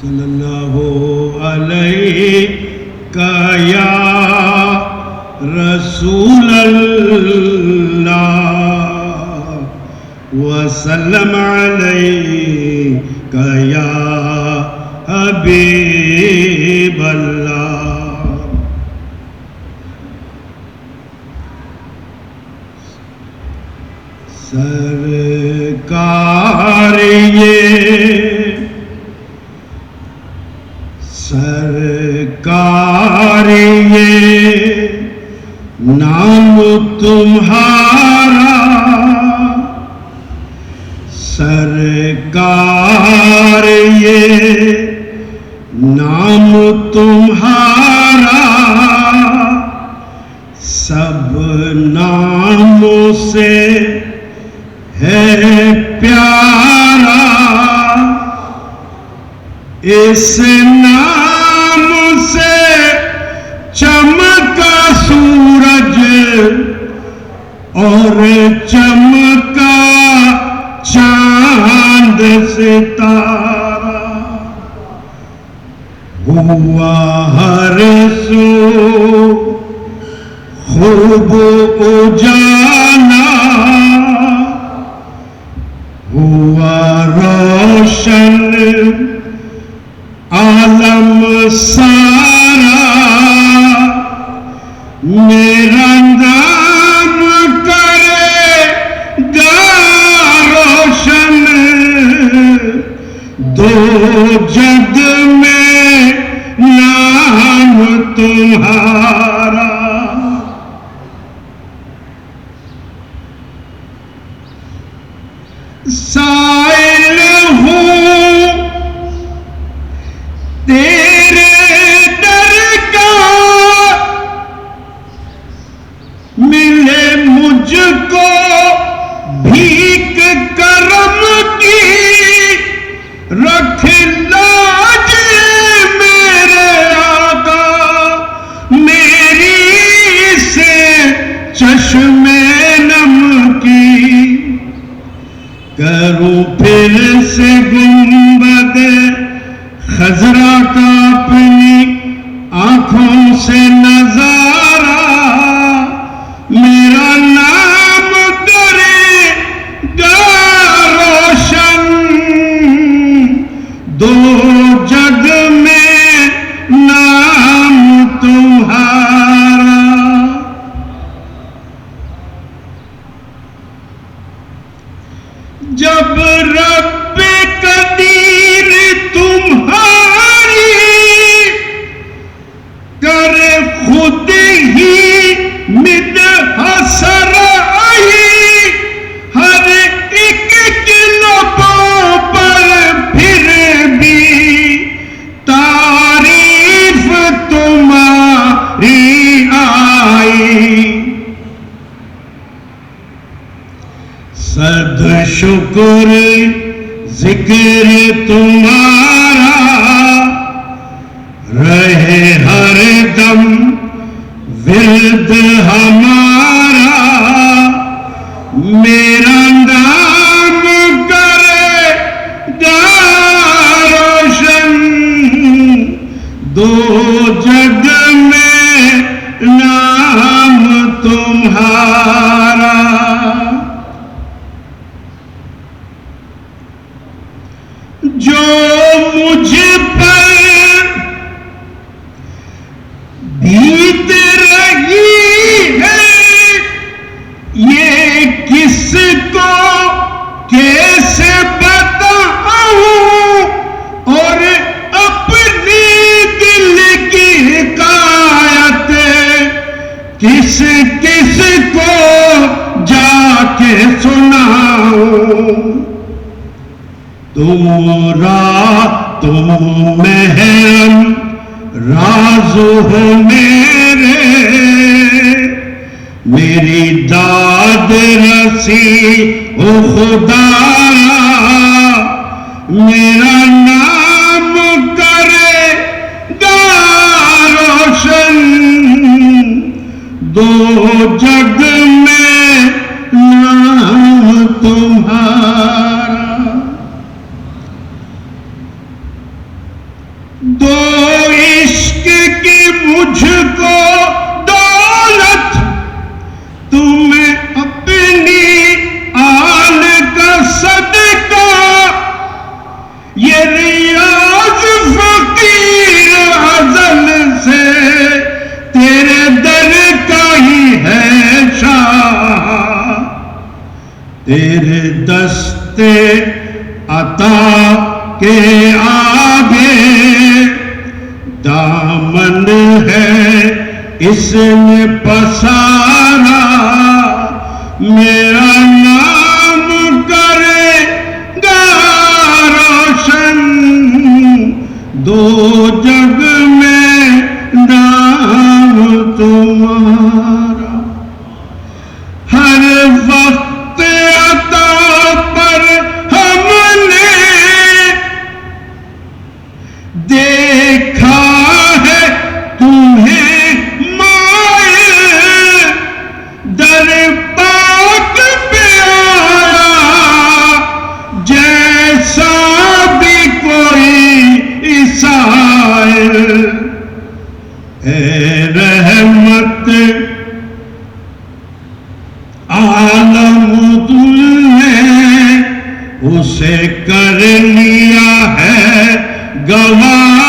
صلی اللہ علیہ یا رسول اللہ وسلم علیہ یا حبیب اللہ. سرکار یہ نام تمہارا، سرکار یہ نام تمہارا، سب ناموں سے ہے پیارا. اس نام سے چمکا سورج اور چمکا چاند ستارہ، ہوا ہر سو خوب اجالا، ہوا روشن عالم سارا. میرا نام کرے گا روشن دو جگ میں نام تمہارا. سائل ہوں تیرے در کا، ملے مجھ کو بھیک کرم کی، رکھ لاج میرے آقا میری سے چشم نم کی. کروں پھر سے گنبد خضرا کا اپنی آنکھوں سے نظارہ، میرا نام کرے گا روشن دو جگ میں نام تمہارا. جب رب قدیر تمہاری کرے خود ہی مدح سرائی، ہر ایک کے لبوں پر پھر بھی تعریف تمہاری آئی. صد شکر ذکر تمہارا رہے ہر دم ورد ہمارا. میرا نام کرے گا روشن دو جگ میں نام تمہارا. جو مجھ پر بیت رہی ہے یہ کس کو کیسے بتاؤں، اور اپنی دل کی حکایت کس کس کو جا کے سناؤں. تم محرم راز ہو میرے، میری داد رسی او خدایا. میرا نام کرے گا روشن دو جگ میں نام تمہارا. دو عشق کی مجھ کو دولت، تمہیں اپنی آل کا صدقہ، یہ ریاض فقیر ازل سے تیرے در کا ہی ہے شاہ، تیرے دستے عطا کے آگے دامن ہے اس نے پسارا، میرا نام کرے گا روشن دو جگ میں نام تمہارا، ہر وقت عطا پر ہم نے دیکھا ہے تمہیں مائل، در پاک پہ آیا جیسا بھی کوئی سائل، اے رحمت عالم تم نے اسے کر لیا ہے گواہ،